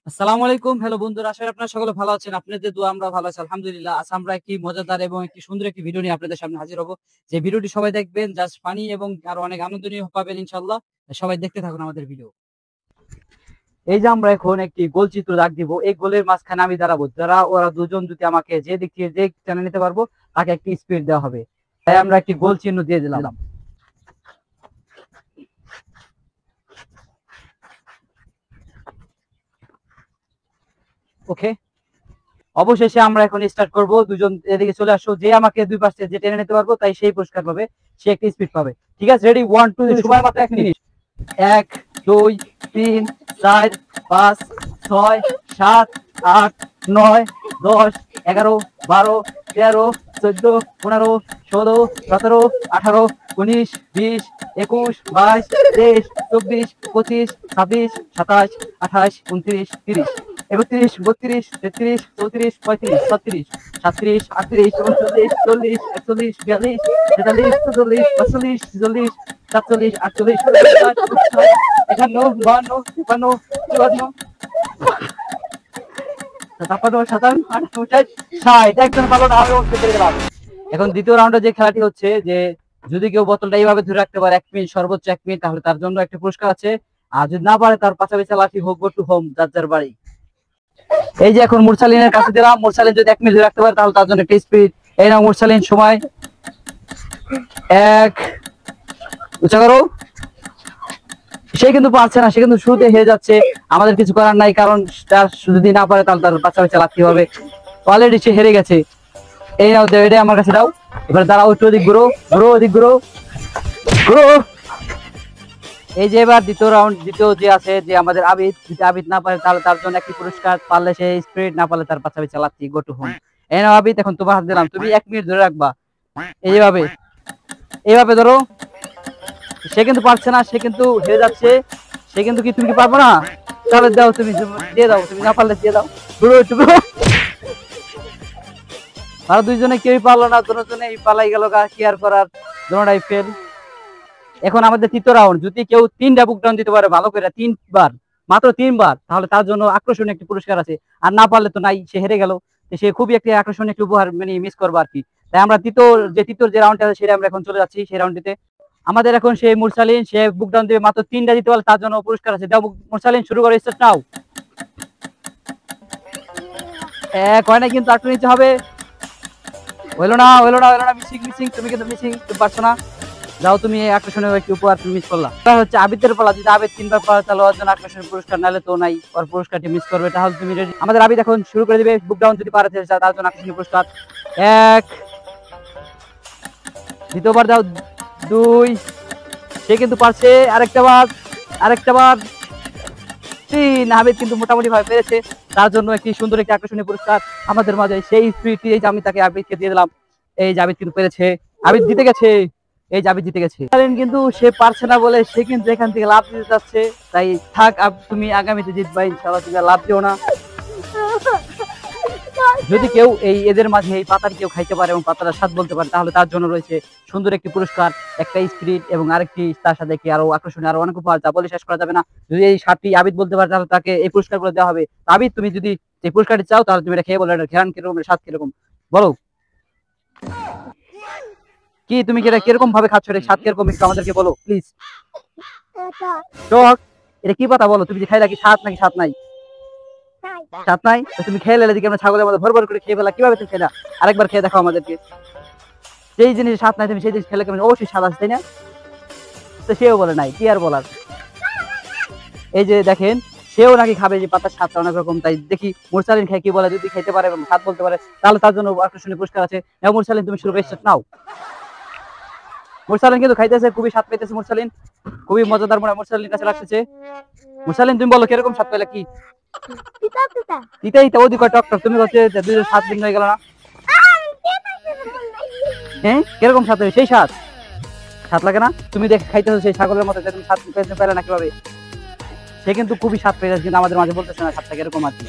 আসসালামু আলাইকুম। হ্যালো বন্ধুরা, আশা করি আপনারা সকলে ভালো আছেন। আপনাদের দোয়া আমরা ভালো আছি আলহামদুলিল্লাহ। আজ আমরা একটি মজাদার এবং একটি সুন্দর একটি ভিডিও নিয়ে আপনাদের সামনে হাজির হব। যে ভিডিওটি সবাই দেখবেন, জাস্ট ফানি এবং আরো অনেক আনন্দনীয় পাবেন ইনশাআল্লাহ। সবাই দেখতে থাকুন আমাদের ভিডিও। এই যে আমরা এখন একটি গোল চিত্র দাগ দিব। এই গোলের মাঝখানে আমি দাঁড়াবো। ওরা দুজন যদি আমাকে যে দিক থেকে যে টেনে নিতে পারবো তাকে একটি স্পিড দেওয়া হবে। তাই আমরা একটি গোল চিহ্ন দিয়ে দিলাম। ওকে, অবশেষে আমরা এখন স্টার্ট করব। দুজন এদিকে চলে আসো। যে আমাকে দুই পাশে যে টেনে নিতে পারবো তাই সেই পুরস্কার পাবে, সে একটা স্পিড পাবে। ঠিক আছে, রেডি? 1 2 সময় মাত্র 1 মিনিট। 1 2 3 4 5 6 7 8 9 10 11 12 13 14 15 16 17 18 19 20 21 22 23 24 25 26 27 28 29 30 31 32 33 34 35 36 37 38 39 40 41 42 43 44 45 46 47 48 51 52 53 54 এখন দ্বিতীয় রাউন্ডে যে খেলাটি হচ্ছে যে যদি কেউ বোতলটা এইভাবে ধরে রাখতে পারে 1 মিনিট, সর্বোচ্চ 1 মিনিট, তাহলে তার জন্য একটা পুরস্কার আছে। আর যদি না পারে তার পাশাপাশি লাঠি হোক, গো টু হোম, যার যার বাড়ি। এই যে এখন মুরসালিনের কাছে দিলাম। মুরসালিন যদি 1 মিনিট ধরে রাখতে পারে তাহলে তার জন্য একটা স্পিড। এই নাও মুরসালিন, সময় 1। উঁচা করো। সে কিন্তু পারছে না, সে কিন্তু শুরুতে হেরে যাচ্ছে। আমাদের কিছু করার নাই, কারণ তার যদি না পারে তাহলে তার পাশাপাশি লাথি হবে। অলরেডি সে হেরে গেছে। এই নাও, এটা আমার কাছে দাও। এবার দাঁড়াও, একটু ওদিক ঘুরো, ঘুরো, ওদিক ঘুরো, ঘুরো। এই যে এবার দ্বিতীয় রাউন্ড, দ্বিতীয় যে আছে যে আমাদের আবিদ, যদি আবিদ না পারে তাহলে তার জন্য একটি পুরস্কার, পারলে সে স্পিড, না পারলে তার পাশাপাশি লাথি, গো টু হোম। এই নাও আবিদ, এখন তোমার হাত দিলাম। তুমি 1 মিনিট ধরে রাখবা। এইভাবে এইভাবে ধরো। সে কিন্তু পারছে না, সে কিন্তু হেরে যাচ্ছে। সে কিন্তু কি, তুমি কি পারবো না? তাহলে দাও, তুমি দিয়ে দাও, তুমি না পারলে দিয়ে দাও। আর দুইজনে কেউই পারলো না, দুজনেই পালাই গেল। কি আর করার, দুটোটাই ফেল। এখন আমাদের তৃতীয় রাউন্ড। যদি কেউ 3টা বুক ডাউন দিতে পারে ভালো করে, 3বার, মাত্র 3বার, তাহলে তার জন্য আকর্ষণীয় একটি পুরস্কার আছে। আর না পারলে তো নাই, সে হেরে গেল। সে খুবই একটি আকর্ষণীয় একটি উপহার মানে মিস করবো আর কি। তাই আমরা তৃতীয় যে রাউন্ডটা আছে সেটা আমরা এখন চলে যাচ্ছি। সেই রাউন্ডটিতে আমাদের এখন সেই মুরসালিন, সে বুক ডাউন দিবে। মাত্র 3টা দিতে পারলে তার জন্য পুরস্কার আছে। দাও মুরসালিন, শুরু করো, স্টার্ট নাও। কয় না কিন্তু, আটটু নিতে হবে। হইলো না, হইলো না, হইলো না, মিসিং, মিসিং, তুমি কিন্তু মিসিং, তুমি পারছো না। যাও, তুমি আকর্ষণীয় একটি উপহার তুমি মিস করলা। হচ্ছে আবিদের পালা। যদি আবিদ 3বার পারে তাহলে ওর জন্য আকর্ষণীয় পুরস্কার, নাহলে তো নাই, ওর পুরস্কারটি মিস করবে। তাহলে তুমি রেডি? আমাদের আবিদ এখন শুরু করে দিবে। বুক ডাউন যদি পারে তার জন্য আকর্ষণীয় পুরস্কার। 1, দ্বিতীয়বার দাও। 2, সে কিন্তু পারছে। আরেকটা বার, আরেকটা বার। 3, আবিদ কিন্তু মোটামুটি ভাবে পেরেছে। তার জন্য একটি সুন্দর একটি আকর্ষণীয় পুরস্কার আমাদের মাঝে সেই স্পিডটি, এই যে আমি তাকে আবিদকে দিয়ে দিলাম। এই যে আবিদ কিন্তু পেরেছে, আবিদ জিতে গেছে। এই যে আবিদ জিতে গেছে। কিন্তু সে পারছে না বলে সে কিন্তু এখান থেকে লাভ দিতে যাচ্ছে। তাই থাক, তুমি আগামীতে জিতবা ইনশাআল্লাহ, তুমি লাভ দিও না। যদি কেউ এদের মাঝে এই পাতার কেউ খাইতে পারে এবং পাতার স্বাদ বলতে পারে তাহলে তার জন্য রয়েছে সুন্দর একটি পুরস্কার, একটা স্পিরিট এবং আরেকটি তার সাথে কি আরো আকর্ষণীয় আরো অনেক উপহার, যা বলে শেষ করা যাবে না। যদি এই 7টি আবিদ বলতে পারে তাহলে তাকে এই পুরস্কারগুলো দেওয়া হবে। আবিদ, তুমি যদি এই পুরস্কারটি চাও তাহলে তুমি এটা খেয়ে বলো, এটা ঘ্রাণ কিরকম, স্বাদ কিরকম বলো। কি তুমি কি এটা কিরকম ভাবে খাচ্ছ, এটা স্বাদ কিরকম একটু আমাদেরকে বলো প্লিজ। টক? এটা কি পাতা বলো? তুমি যে খাইলা কি স্বাদ নাকি স্বাদ নাই? স্বাদ নাই? তুমি খেয়ে নিলে দিকে আমরা ছাগলের মধ্যে ভর ভর করে খেয়ে ফেলা, কিভাবে তুমি খেলা? আরেকবার খেয়ে দেখো আমাদেরকে। যেই জিনিস স্বাদ নাই তুমি সেই জিনিস খেলে কেমন? অবশ্যই স্বাদ আছে, তাই না? তো সেও বলে নাই, কি আর বলার। এই যে দেখেন, সেও নাকি খাবে যে পাতার স্বাদটা অনেক রকম। তাই দেখি মুরসালিন খাই কি বলে। যদি খাইতে পারে এবং স্বাদ বলতে পারে তাহলে তার জন্য আকর্ষণীয় পুরস্কার আছে। মুরসালিন, তুমি শুরু করে নাও। মুরসালিন কিন্তু খাইতেছে, খুবই স্বাদ পেতেছে মুরসালিন, খুবই মজাদার মনে মুরসালিন কাছে লাগতেছে। মুরসালিন, তুমি বলো কিরকম স্বাদ পেলে? কি তিতাই তো ওদিকে টক টক, তুমি হচ্ছে 2 7 দিন হয়ে গেল না? হ্যাঁ, কিরকম স্বাদ? সেই স্বাদ, স্বাদ লাগে না? তুমি দেখে খাইতেছো সেই ছাগলের মতো, তুমি স্বাদ পেলে না কিভাবে? সে কিন্তু খুবই স্বাদ পেয়ে যাচ্ছে, কিন্তু আমাদের মাঝে বলতেছে না স্বাদটা কিরকম আর কি।